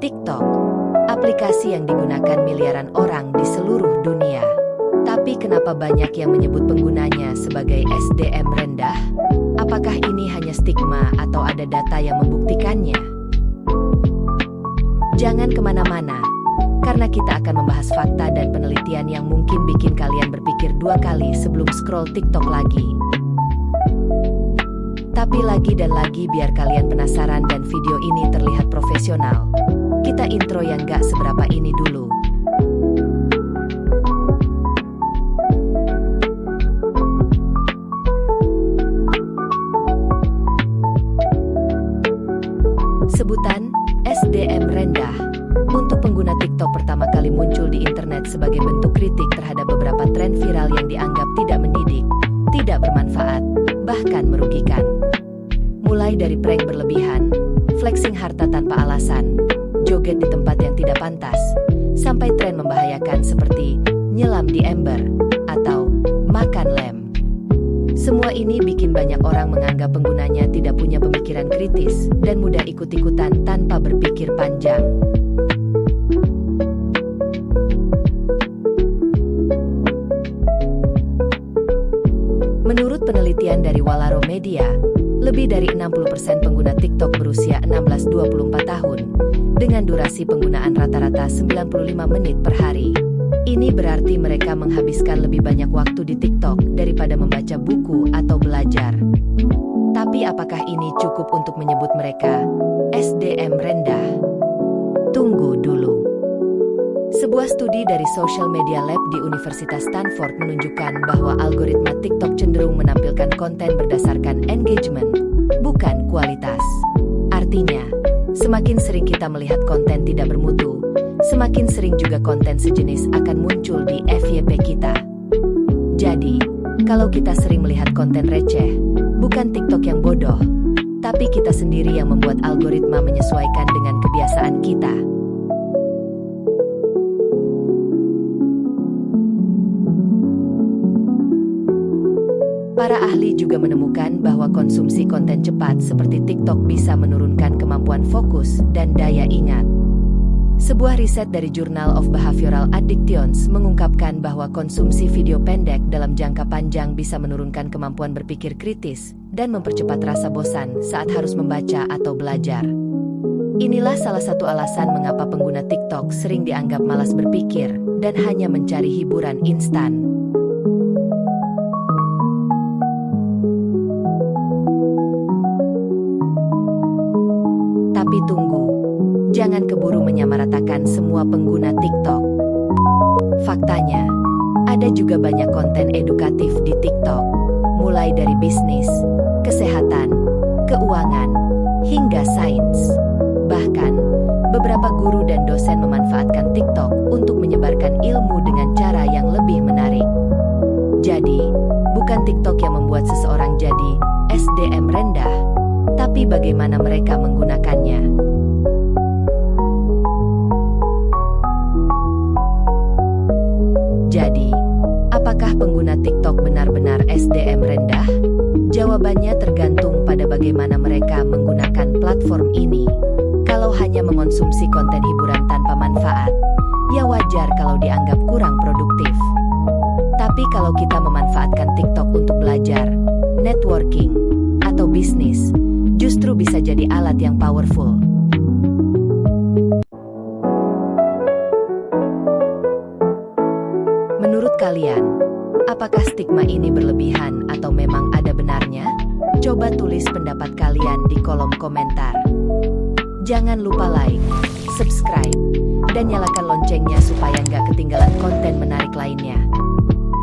TikTok, aplikasi yang digunakan miliaran orang di seluruh dunia. Tapi kenapa banyak yang menyebut penggunanya sebagai SDM rendah? Apakah ini hanya stigma atau ada data yang membuktikannya? Jangan kemana-mana, karena kita akan membahas fakta dan penelitian yang mungkin bikin kalian berpikir dua kali sebelum scroll TikTok lagi. Tapi lagi dan lagi biar kalian penasaran dan video ini terlihat profesional, kita intro yang gak seberapa ini dulu. Sebutan SDM rendah untuk pengguna TikTok pertama kali muncul di internet sebagai bentuk kritik terhadap beberapa tren viral yang dianggap tidak mendidik, tidak bermanfaat, bahkan merugikan. Mulai dari prank berlebihan, flexing harta tanpa alasan, joget di tempat yang tidak pantas, sampai tren membahayakan seperti nyelam di ember atau makan lem. Semua ini bikin banyak orang menganggap penggunanya tidak punya pemikiran kritis dan mudah ikut-ikutan tanpa berpikir panjang. Menurut penelitian dari Walaro Media, lebih dari 60% pengguna TikTok berusia 16-24 tahun, dengan durasi penggunaan rata-rata 95 menit per hari. Ini berarti mereka menghabiskan lebih banyak waktu di TikTok daripada membaca buku atau belajar. Tapi apakah ini cukup untuk menyebut mereka SDM rendah? Tunggu dulu. Sebuah studi dari Social Media Lab di Universitas Stanford menunjukkan bahwa algoritma TikTok cenderung menampilkan konten berdasarkan engagement, bukan kualitas. Artinya, semakin sering kita melihat konten tidak bermutu, semakin sering juga konten sejenis akan muncul di FYP kita. Jadi, kalau kita sering melihat konten receh, bukan TikTok yang bodoh, tapi kita sendiri yang membuat algoritma menyesuaikan dengan kebiasaan kita. Para ahli juga menemukan bahwa konsumsi konten cepat seperti TikTok bisa menurunkan kemampuan fokus dan daya ingat. Sebuah riset dari Journal of Behavioral Addictions mengungkapkan bahwa konsumsi video pendek dalam jangka panjang bisa menurunkan kemampuan berpikir kritis dan mempercepat rasa bosan saat harus membaca atau belajar. Inilah salah satu alasan mengapa pengguna TikTok sering dianggap malas berpikir dan hanya mencari hiburan instan. Tapi tunggu, jangan keburu menyamaratakan semua pengguna TikTok. Faktanya, ada juga banyak konten edukatif di TikTok, mulai dari bisnis, kesehatan, keuangan, hingga sains. Bahkan, beberapa guru dan dosen memanfaatkan TikTok untuk menyebarkan ilmu dengan cara yang lebih menarik. Jadi, bukan TikTok yang membuat seseorang jadi SDM rendah, tapi bagaimana mereka menggunakannya. Jadi, apakah pengguna TikTok benar-benar SDM rendah? Jawabannya tergantung pada bagaimana mereka menggunakan platform ini. Kalau hanya mengonsumsi konten hiburan tanpa manfaat, ya wajar kalau dianggap kurang produktif. Tapi kalau kita memanfaatkan TikTok untuk belajar, networking, atau bisnis, justru bisa jadi alat yang powerful. Menurut kalian, apakah stigma ini berlebihan atau memang ada benarnya? Coba tulis pendapat kalian di kolom komentar. Jangan lupa like, subscribe, dan nyalakan loncengnya supaya nggak ketinggalan konten menarik lainnya.